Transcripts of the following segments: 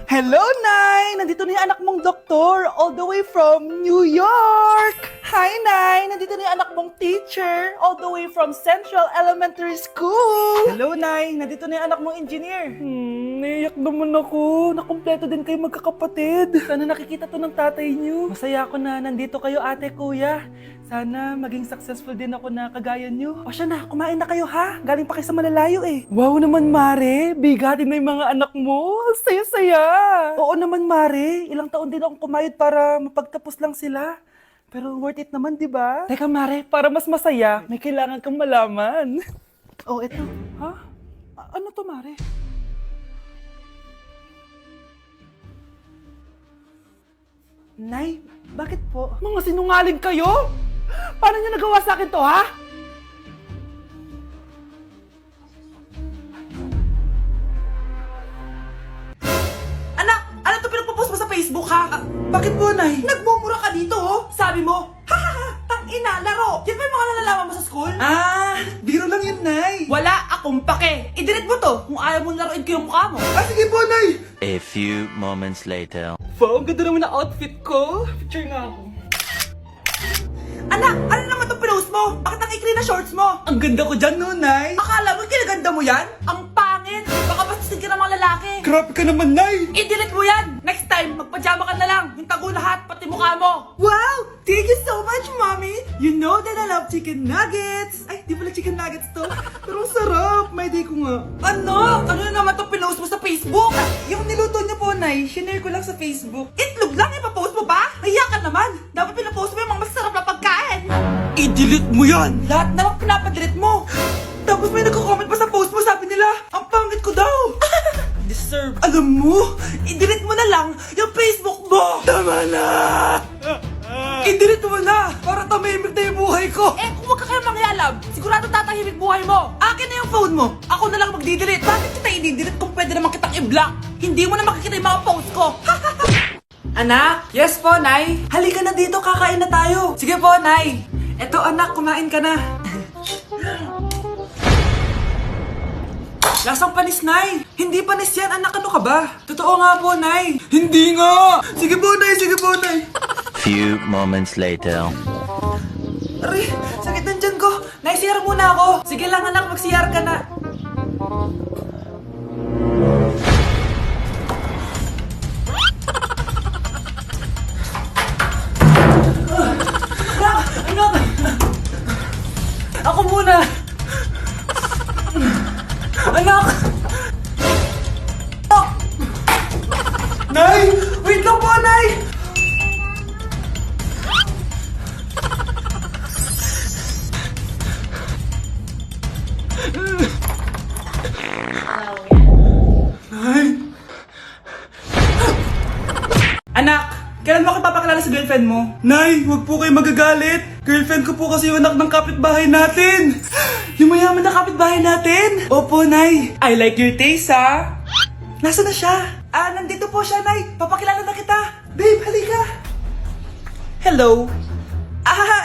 Hello, Nay! Nandito na yung anak mong doktor, all the way from New York! Hi, Nay! Nandito na yung anak mong teacher, all the way from Central Elementary School! Hello, Nay! Nandito na yung anak mong engineer. Naiyak naman ako. Nakumpleto din kayo magkakapatid. Sana nakikita to ng tatay niyo. Masaya ako na nandito kayo, ate, kuya. Sana maging successful din ako na kagaya niyo. O siya na, kumain na kayo ha. Galing pa kayo sa malalayo eh. Wow naman, Mare. Bigatin na yung mga anak mo. Saya-saya. Oo naman, Mare. Ilang taon din akong kumayod para mapagtapos lang sila. Pero worth it naman, di ba? Teka, Mare, para mas masaya, may kailangan kang malaman. Oh, eto. Ha? Ano to, Mare? Nay, bakit po? Mga sinungaling kayo? Paano niyo nagawa sa akin to, ha? Anak! Ano to pinagpo-post mo sa Facebook, ha? Bakit po, Nay? Nagmumura ka dito, oh! Sabi mo, ha! Tang-ina, laro! Yan ba yung mga nalalaman mo sa school? Biro lang yun, Nay! Wala akong pake! I-delete mo to kung ayaw mo laruin ko yung mukha mo! Sige po, Nay! A few moments later. Wow, ang ganda naman na outfit ko! Picture nga ako. Anak! Ano naman itong pinost mo? Bakit ang ikli na shorts mo? Ang ganda ko dyan, no, Nay? Akala mo kinaganda mo yan? Ang pangit! Baka bastasin ka ng mga lalaki! Grabe ka naman, Nay! I-delete mo yan! Next time, magpajama ka na lang! Yung tago lahat, pati mukha mo! Wow! Thank you so much, Mommy! You know that I love chicken nuggets! Ay, di pala chicken nuggets to. Pero ang sarap! May day ko nga. Ano? Ano na naman itong pinost mo sa Facebook? Yung niluto niyo po, Nay, shinare ko lang sa Facebook. Itlog lang, ipapost mo ba? Nahiya ka naman! Dapat pinapost mo yung mga masarap na pagkain! I-delete mo yan! Lahat na lang pinapadelete mo! Tapos may nagko-comment pa sa post mo, sabi nila, ang pangit ko daw! Deserve. Alam mo, i-delete mo na lang yung Facebook mo! Tama na! I-delete mo na! Para tamimik na yung buhay ko! Eh, kung wag ka kayo mangyalab, sigurado tatahimik buhay mo! Akin na yung phone mo! Ako na lang magdi-delete! Bakit kita i-delete kung pwede naman kitang i-block? Hindi mo na makikita yung mga post ko! Anak? Yes po, Nay? Halika na dito, kakain na tayo! Sige po, Nay! Eto, anak, kumain ka na! Lasang panis, Nay! Hindi panis yan, anak, ano ka ba? Totoo nga po, Nay! Hindi nga! Sige po, Nay! Sige po, Nay! Few moments later. Aray, sakit ng tiyan ko! Nay, CR muna ako! Sige lang, anak, mag-CR ka na! Anak! Ako muna! Anak! Nay! Wait lang po, Nay! Nay! Anak! Kailan mo ako papakilala sa girlfriend mo? Nay! Huwag po kayo magagalit! Girlfriend ko po kasi yung anak ng kapitbahay natin! Yung mayaman na kapitbahay natin? Opo, Nay! I like your taste, ha? Nasaan na siya? Nandito po siya, Nay. Papakilala na kita. Babe, halika. Hello.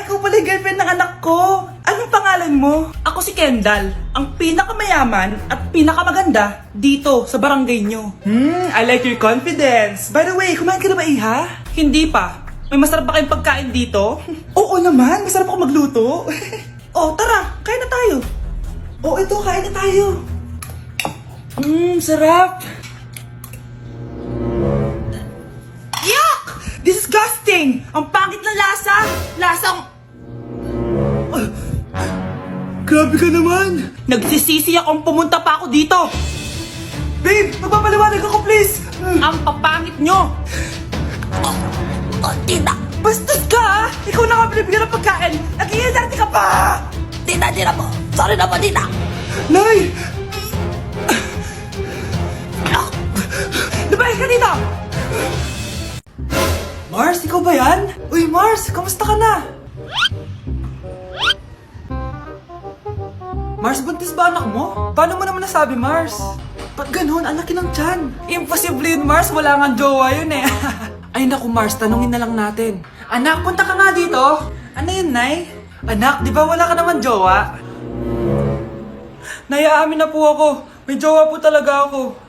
Ikaw pala yung girlfriend ng anak ko. Anong pangalan mo? Ako si Kendall, ang pinakamayaman at pinakamaganda dito sa barangay nyo. I like your confidence. By the way, kumain ka na ba, Iha? Hindi pa. May masarap ba kayong pagkain dito? Oo naman, masarap ako magluto. Oh, tara, kain na tayo. Oh, ito, kain na tayo. Sarap. Yuck! Disgusting! Ang pangit na lasa! Lasang... Grabe ka naman! Nagsisisi akong pumunta pa ako dito! Babe! Magpapaliwanag ako, please! Ang papangit nyo! Tita! Bastos ka, ha? Ikaw na nga binibigyan ng pagkain! Nag-iinarte ka pa! Tita po! Sorry na po, tita! Nay! Lumayas ka dito! Mars, ikaw ba yan? Uy, Mars, kamusta ka na? Mars, buntis ba anak mo? Paano mo naman nasabi, Mars? Ba't ganun? Ang laki ng tiyan. Imposible yun, Mars. Wala nga jowa yun eh. Ay naku, Mars, tanungin na lang natin. Anak, punta ka nga dito. Ano yun, Nay? Anak, di ba wala ka naman jowa? Nay, aamin na po ako. May jowa po talaga ako.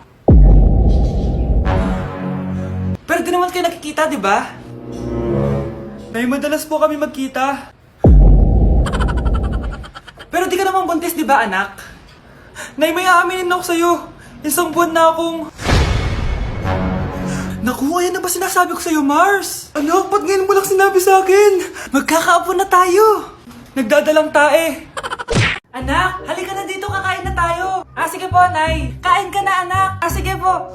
Pero di naman kayo nakikita, di ba? Nay, madalas po kami magkita. Pero di ka naman buntis, di ba, anak? Nay, may aaminin ako sa'yo. Isang buwan na akong... Naku, ayan na ba sinasabi ko sa'yo, Mars? Anak, ba't ngayon mo lang sinabi sa akin? Magkakaapo na tayo. Nagdadalang tae. Anak, halika na dito, kakain na tayo. Ah, sige po, Nay. Kain ka na, anak. Ah, sige po.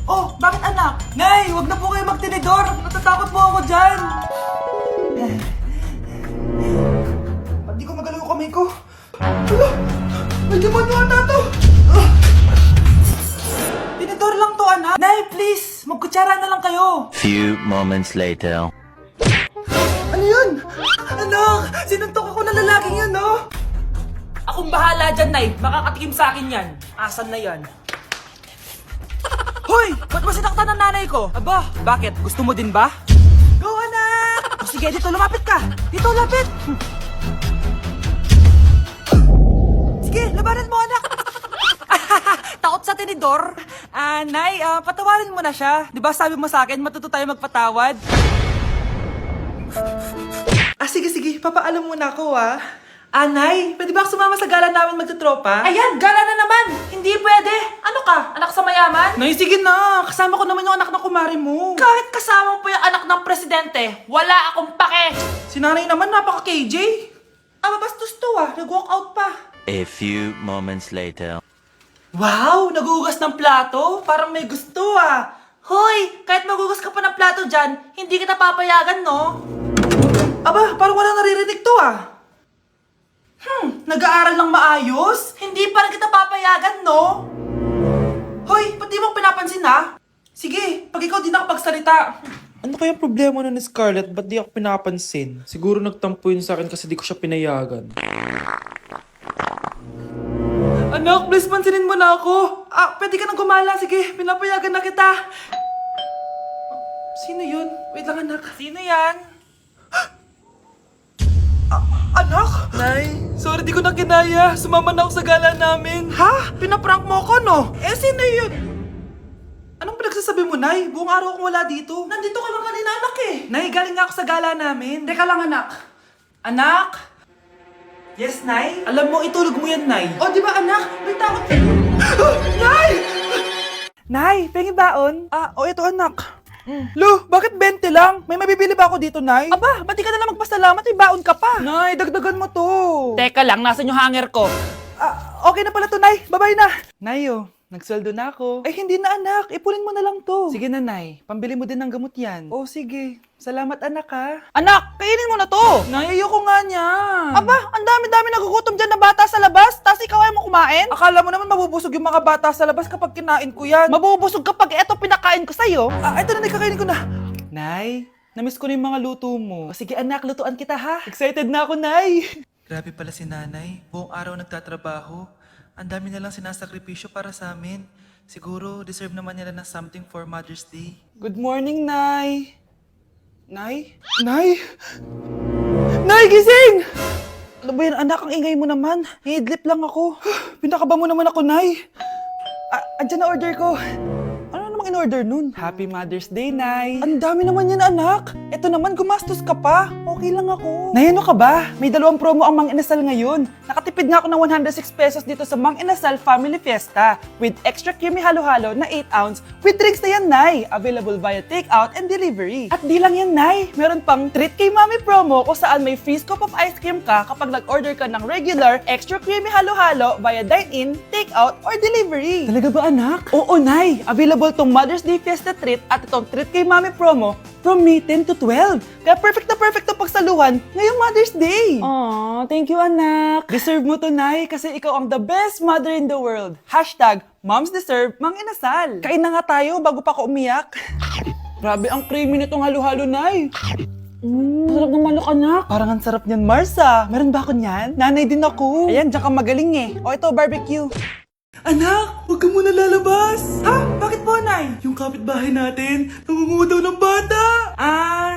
Oh, bakit anak? Nay, wag na po kayo magtinidor. Natatakot po ako dyan. Ba't di ko magalaw yung kamay ko? Hala, may demonyo ata to. Tinidor lang to, anak. Nay, please, magkutsara na lang kayo. Few moments later. Ano yun? Anak, sinuntok ako na lalaking yun, no? Akong bahala dyan, Nay. Makakatikim sa akin yan. Asan na yan? Hoy! Ba't mo sinaktan ng nanay ko? Aba, bakit? Gusto mo din ba? Go, anak! O sige, dito lumapit ka! Dito, lapit! Sige, labanan mo, anak! Takot sa tinidor? Nay, patawarin mo na siya. Di ba sabi mo sa akin, matuto tayo magpatawad? Sige, papaalam muna ako, Nay, pwede ba ako sumama sa gala namin magtutropa? Ayan, gala na naman! Hindi pwede! Ano ka? Anak sa mayaman? Nay, sige na! Kasama ko naman yung anak ng kumari mo. Kahit kasama mo pa yung anak ng presidente, wala akong pake! Si nanay naman, napaka-KJ. Mabastos to nag-walk out pa. A few moments later. Wow, nagugas ng plato? Parang may gusto Hoy, kahit magugas ka pa ng plato dyan, hindi kita papayagan, no? Aba, parang wala naririnig to nag-aaral ng maayos? Hindi pa rin kita papayagan, no? Hoy, ba't di mo pinapansin, Sige, pag ikaw di nakapagsalita. Ano kaya problema nun ni Scarlett? Ba't di ako pinapansin? Siguro nagtampo yun sa akin kasi di ko siya pinayagan. Anak, please pansinin mo na ako. Pwede ka nang gumala. Sige, pinapayagan na kita. Sino yun? Wait lang, anak. Sino yan? Anak? Nay, sorry di ko na kinaya. Sumama na ako sa gala namin. Ha? Pinaprank mo ko, no? Sino yun? Anong pinagsasabi mo, Nay? Buong araw akong wala dito. Nandito ka lang kanina, anak Nay, galing nga ako sa gala namin. Teka lang, anak. Anak? Yes, Nay? Alam mo, itulog mo yan, Nay. O, di ba, anak? May takot. Nay! Nay, pengi baon? Ito, anak. Lo, bakit 20 lang? May mabibili ba ako dito, Nay? Aba, ba't di ka na lang magpasalamat? May baon ka pa. Nay, dagdagan mo to. Teka lang, nasan yung hanger ko? Okay na pala to, Nay. Bye-bye na. Nay, nagsweldo na ako. Hindi na, anak. Ipunin mo na lang to. Sige na, Nay. Pambili mo din ng gamot yan. Sige. Salamat, anak, Anak, kainin mo na to. Nay, ayoko nga niyan. Aba, ang dami-dami nagugutom dyan na bata sa labas, tas ikaw ay mo kumain? Akala mo naman mabubusog yung mga bata sa labas kapag kinain ko yan. Mabubusog kapag eto pinakain ko sa'yo. Ito na, kakainin ko na. Nay, namiss ko na yung mga luto mo. Sige, anak, lutuan kita, Excited na ako, Nay. Grabe pala si nanay. Buong araw nagtatrabaho. Ang dami na lang sinasakripisyo para sa amin. Siguro, deserve naman nila ng something for Mother's Day. Good morning, Nay. Nay? Nay? Nay, gising! Ano ba yan, anak? Ang ingay mo naman. Hihidlip lang ako. Pinakaba mo naman ako, Nay. Andyan na order ko. Ano namang in-order nun? Happy Mother's Day, Nay. Ang dami naman yan, anak. Ito naman, gumastos ka pa. Okay lang ako. Nay, ano ka ba? May 2 promo ang Mang Inasal ngayon. Nakatipid nga ako ng 106 pesos dito sa Mang Inasal Family Fiesta with extra creamy halo-halo na 8 ounce with drinks na yan, Nay. Available via takeout and delivery. At di lang yan, Nay. Meron pang Treat kay Mami promo kung saan may free scoop of ice cream ka kapag nag-order ka ng regular extra creamy halo-halo via dine-in, takeout, or delivery. Talaga ba, anak? Oo, Nay. Available tong Mother's Day Fiesta Treat at itong Treat kay Mami promo from May 10 to 12. Kaya perfect na pagsaluhan ngayong Mother's Day. Aww, thank you, anak. Deserve mo to, Nay, kasi ikaw ang the best mother in the world. #Moms deserve Mang Inasal. Kain na nga tayo bago pa ako umiyak. Grabe ang creamy nitong halo-halo, Nay. Sarap ng manok, anak. Parang ang sarap niyan, Marsa. Meron ba ako niyan? Nanay din ako. Ayan, diyan ka magaling ito, barbecue. Anak, huwag ka muna lalabas. Bakit po, Nay? Yung kapitbahay natin, nangunguha daw ng bata.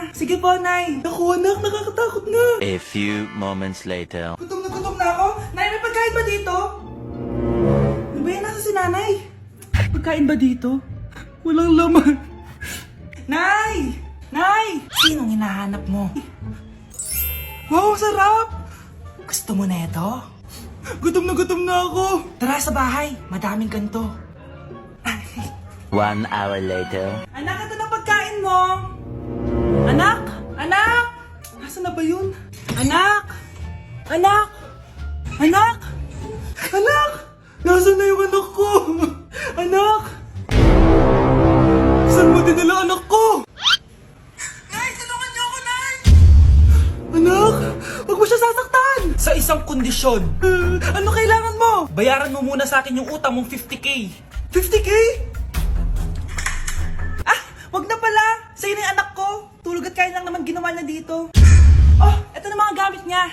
Sige po, Nay. Naku, anak, nakakatakot na. A few moments later. Gutom na ako. Nay, may pagkain ba dito? Ano ba yan? Nasa si nanay? Pagkain ba dito? Walang laman. Nay! Nay! Sinong hinahanap mo? Wow, sarap! Gusto mo na ito? Gutom na ako. Tara sa bahay, madaming ganito. 1 hour later. Anak, ito na pagkain mo. Anak! Anak! Nasaan na ba yun? Anak! Anak! Anak! Anak! Nasaan na yung anak ko? Anak! Saan mo dinala anak ko? Nay, tulungan niyo ako, Nay! Anak! Huwag mo siya sasaktan! Sa isang kondisyon. Ano kailangan mo? Bayaran mo muna sa akin yung utang mong 50k. 50k? Wag na pala! Sa'yo na yung anak ko! Tulog at kain lang naman ginawa niya dito. Oh, eto na mga gamit niya.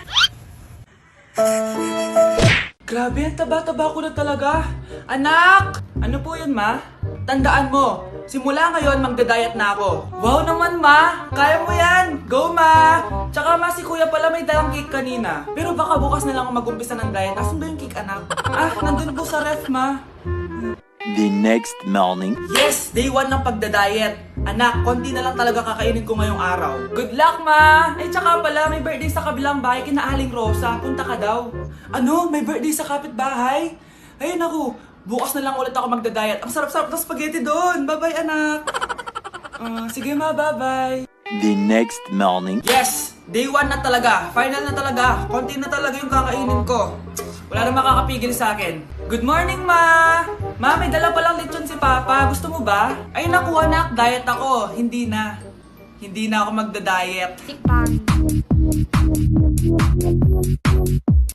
Grabe, ang taba-taba ko na talaga. Anak! Ano po yun, ma? Tandaan mo, simula ngayon magdadayat na ako. Wow naman, ma! Kaya mo yan! Go, ma! Tsaka ma, si kuya pala may dalang cake kanina. Pero baka bukas na lang ako mag-umpisa ng diet. Asan ba yung cake, anak? Nandun po sa ref, ma. The next morning. Yes! Day 1 ng pagdadiet. Anak, konti na lang talaga kakainin ko ngayong araw. Good luck, ma! Eh, tsaka pala, may birthday sa kabilang bahay kina Aling Rosa. Punta ka daw. Ano? May birthday sa kapitbahay? Ay, naku. Bukas na lang ulit ako magdadiet. Ang sarap-sarap ng spaghetti doon. Bye-bye, anak. Sige, ma. Bye-bye. The next morning. Yes! Day 1 na talaga. Final na talaga. Konti na talaga yung kakainin ko. Wala na makakapigil sa akin. Good morning, ma! Ma, may dala palang lechon si Papa. Gusto mo ba? Ay, naku, anak. Diet ako. Hindi na. Hindi na ako magda-diet.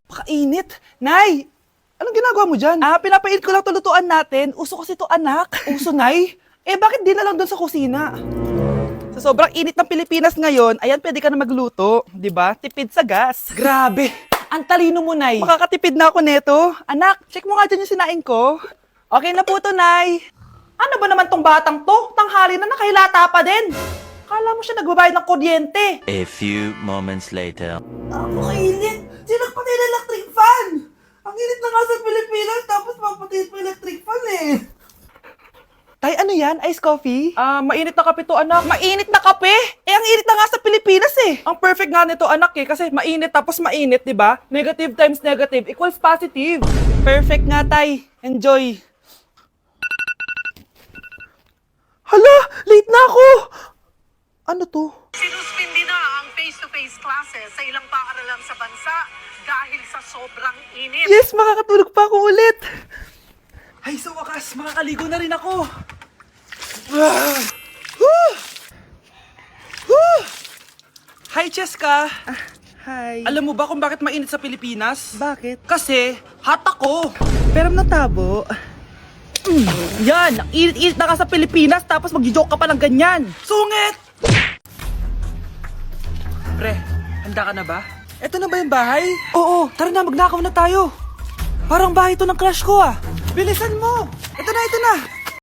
Pakainit. Nay! Anong ginagawa mo dyan? Pinapainit ko lang tulutuan natin. Uso kasi to, anak. Uso, Nay? Bakit di na lang doon sa kusina? Sa sobrang init ng Pilipinas ngayon, ayan, pwede ka na magluto. Di ba? Tipid sa gas. Grabe! Ang talino mo, Nay. Makakatipid na ako neto. Anak, check mo nga dyan yung sinain ko. Okay na po to, Nay. Ano ba naman tong batang to? Tanghali na nakahilata pa din. Kala mo siya nagbabayad ng kuryente. A few moments later. Napakainit. Sinagpatay na electric fan. Ang init na nga sa Pilipinas, tapos papatay pa electric fan eh. Tay, ano yan? Ice coffee? Mainit na kape to, anak. Mainit na kape? Ang init na nga sa Pilipinas eh. Ang perfect nga nito, anak eh. Kasi mainit tapos mainit, di ba? Negative times negative equals positive. Perfect nga, Tay. Enjoy. Hala! Late na ako! Ano to? Sinuspindi na ang face-to-face classes sa ilang paaralan sa bansa dahil sa sobrang init. Yes, makakatulog pa ako ulit. Ay, sa wakas, makakaligo na rin ako. Hi, Cheska. Hi. Alam mo ba kung bakit mainit sa Pilipinas? Bakit? Kasi, hot ako. Pero natabo. Yan! Ang init-init na ka sa Pilipinas tapos mag-joke ka pa ng ganyan. Sungit! Pre, handa ka na ba? Eto na ba yung bahay? Oo, tara na, magnakaw na tayo. Parang bahay to ng crush ko ah. Bilisan mo! Ito na, ito na!